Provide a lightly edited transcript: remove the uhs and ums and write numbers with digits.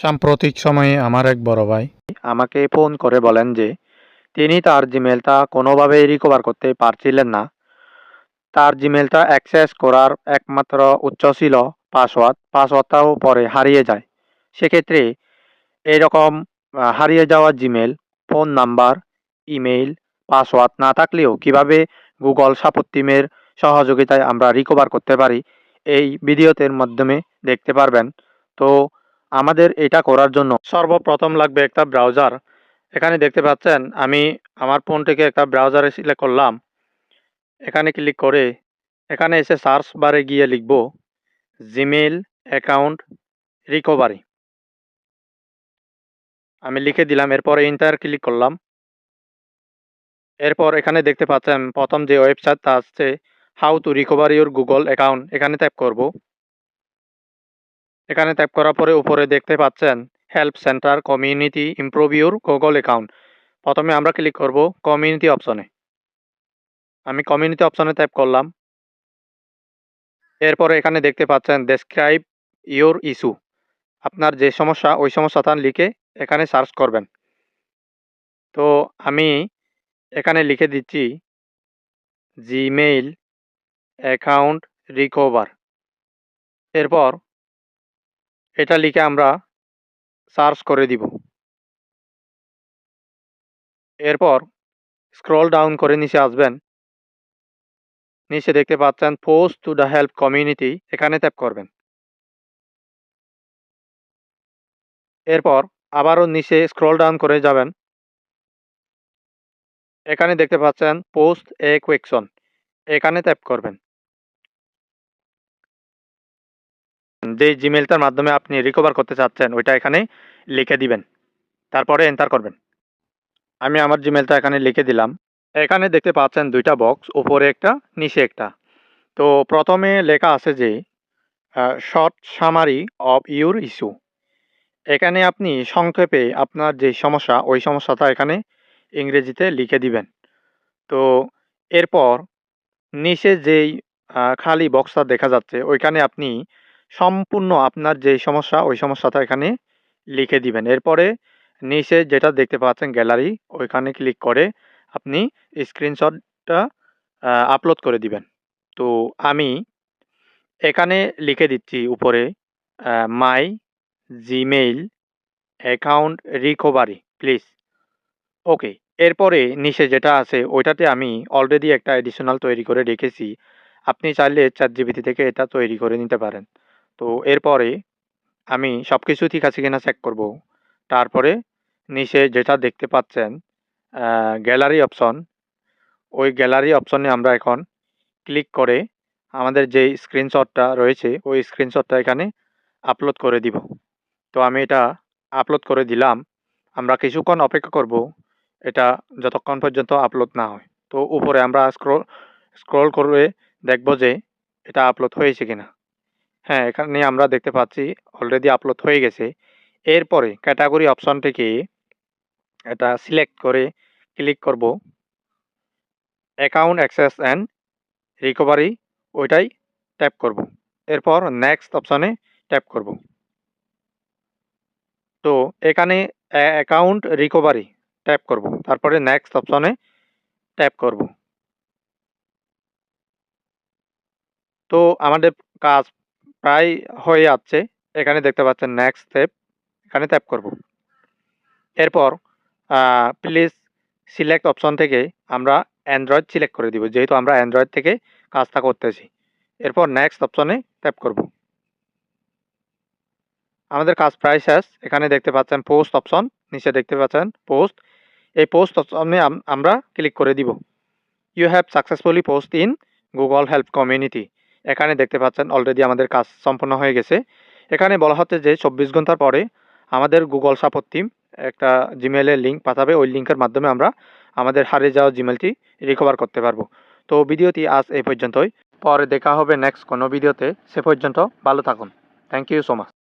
সাম্প্রতিক সময়ে আমার এক বড় ভাই আমাকে ফোন করে বলেন যে তিনি তার জিমেলটা কোনোভাবেই রিকভার করতে পারছিলেন না। তার জিমেলটা অ্যাক্সেস করার একমাত্র উৎস ছিল পাসওয়ার্ডটাও পরে হারিয়ে যায়। সেক্ষেত্রে এইরকম হারিয়ে যাওয়া Gmail, phone number, email, password না থাকলেও কিভাবে গুগল সাপোর্ট সহযোগিতায় আমরা রিকভার করতে পারি, এই ভিডিওটির মাধ্যমে দেখতে পারবেন। তো আমাদের এটা করার জন্য সর্বপ্রথম লাগবে একটা ব্রাউজার। এখানে দেখতে পাচ্ছেন আমি আমার ফোন থেকে একটা ব্রাউজারে সিলেক্ট করলাম। এখানে ক্লিক করে এখানে এসে সার্চ বারে গিয়ে লিখব জিমেইল অ্যাকাউন্ট রিকভারি। আমি লিখে দিলাম, এরপরে এন্টার ক্লিক করলাম। এরপর এখানে দেখতে পাচ্ছেন প্রথম যে ওয়েবসাইটটা আসছে how to recover your Google account, এখানে ট্যাপ করব। এখানে ট্যাপ করার পরে উপরে দেখতে পাচ্ছেন help centre community improve your Google account. প্রথমে আমরা ক্লিক করব কমিউনিটি অপশনে। আমি কমিউনিটি অপশনে ট্যাপ করলাম। এরপরে এখানে দেখতে পাচ্ছেন ডেসক্রাইব ইউর ইস্যু, আপনার যে সমস্যা ওই সমস্যাটা লিখে এখানে সার্চ করবেন। তো আমি এখানে লিখে দিচ্ছি জিমেইল অ্যাকাউন্ট রিকভার। এরপর এটা লিখে আমরা সার্চ করে দিব। এরপর স্ক্রল ডাউন করে নিচে আসবেন। নিচে দেখতে পাচ্ছেন post to the help community, এখানে ট্যাপ করবেন। এরপর আবারও নিচে স্ক্রল ডাউন করে যাবেন। এখানে দেখতে পাচ্ছেন পোস্ট এ কোয়েকশন, এখানে ট্যাপ করবেন। যে জিমেলটার মাধ্যমে আপনি রিকভার করতে চাচ্ছেন ওইটা এখানে লিখে দিবেন, তারপরে এন্টার করবেন। আমি আমার জিমেলটা এখানে লিখে দিলাম। এখানে দেখতে পাচ্ছেন দুইটা বক্স, উপরে একটা নিচে একটা। তো প্রথমে লেখা আছে যে short summary of your issue. এখানে আপনি সংক্ষেপে আপনার যে সমস্যা ওই সমস্যাটা এখানে ইংরেজিতে লিখে দিবেন। তো এরপর নিচে যেই খালি বক্সটা দেখা যাচ্ছে ওইখানে আপনি সম্পূর্ণ আপনার যে সমস্যা ওই সমস্যাটা এখানে লিখে দিবেন। এরপরে নিচে যেটা দেখতে পাচ্ছেন গ্যালারি, ওইখানে ক্লিক করে আপনি স্ক্রিনশটটা আপলোড করে দিবেন। তো আমি এখানে লিখে দিচ্ছি উপরে মাই জিমেইল অ্যাকাউন্ট রিকভারি প্লিজ। ওকে। এরপরে নিচে যেটা আছে ওইটাতে আমি অলরেডি একটা অ্যাডিশনাল তৈরি করে রেখেছি। আপনি চাইলে ChatGPT থেকে এটা তৈরি করে নিতে পারেন। তো এরপরে আমি সবকিছু ঠিক আছে কিনা চেক করব। তারপরে নিচে যেটা দেখতে পাচ্ছেন গ্যালারি অপশন, ওই গ্যালারি অপশনে আমরা এখন ক্লিক করে আমাদের যেই স্ক্রিনশটটা রয়েছে ওই স্ক্রিনশটটা এখানে আপলোড করে দিব। তো আমি এটা আপলোড করে দিলাম। আমরা কিছুক্ষণ অপেক্ষা করব এটা যতক্ষণ পর্যন্ত আপলোড না হয়। তো উপরে আমরা স্ক্রল করে দেখব যে এটা আপলোড হয়েছে কিনা। হ্যাঁ, এখানে আমরা দেখতে পাচ্ছি অলরেডি আপলোড হয়ে গেছে। এরপরে ক্যাটাগরি অপশন থেকে এটা সিলেক্ট করে ক্লিক করব অ্যাকাউন্ট অ্যাক্সেস অ্যান্ড রিকভারি, ওইটাই ট্যাপ করব। এরপর নেক্সট অপশনে ট্যাপ করব। তো এখানে অ্যাকাউন্ট রিকভারি ট্যাপ করব, তারপরে নেক্সট অপশনে ট্যাপ করব। তো আমাদের কাজ প্রায় হয়ে যাচ্ছে। এখানে দেখতে পাচ্ছেন নেক্সট স্টেপ, এখানে ট্যাপ করব। এরপর প্লিজ সিলেক্ট অপশন থেকে আমরা অ্যান্ড্রয়েড সিলেক্ট করে দিব, যেহেতু আমরা অ্যান্ড্রয়েড থেকে কাজটা করতেছি। এরপর নেক্সট অপশনে ট্যাপ করব। আমাদের কাজ প্রায় শেষ। এখানে দেখতে পাচ্ছেন পোস্ট অপশন, নিচে দেখতে পাচ্ছেন পোস্ট। এই পোস্ট অপশনে আমরা ক্লিক করে দিব। You have successfully post in Google help community. এখানে দেখতে পাচ্ছেন অলরেডি আমাদের কাজ সম্পন্ন হয়ে গেছে। এখানে বলা হচ্ছে যে 24 ঘন্টার পরে আমাদের গুগল সাপোর্ট টিম একটা জিমেইলের লিঙ্ক পাঠাবে। ওই লিঙ্কের মাধ্যমে আমরা আমাদের হারিয়ে যাওয়া জিমেলটি রিকভার করতে পারবো। তো ভিডিওটি আজ এই পর্যন্তই। পরে দেখা হবে নেক্সট কোনো ভিডিওতে। সে পর্যন্ত ভালো থাকুন। Thank you so much.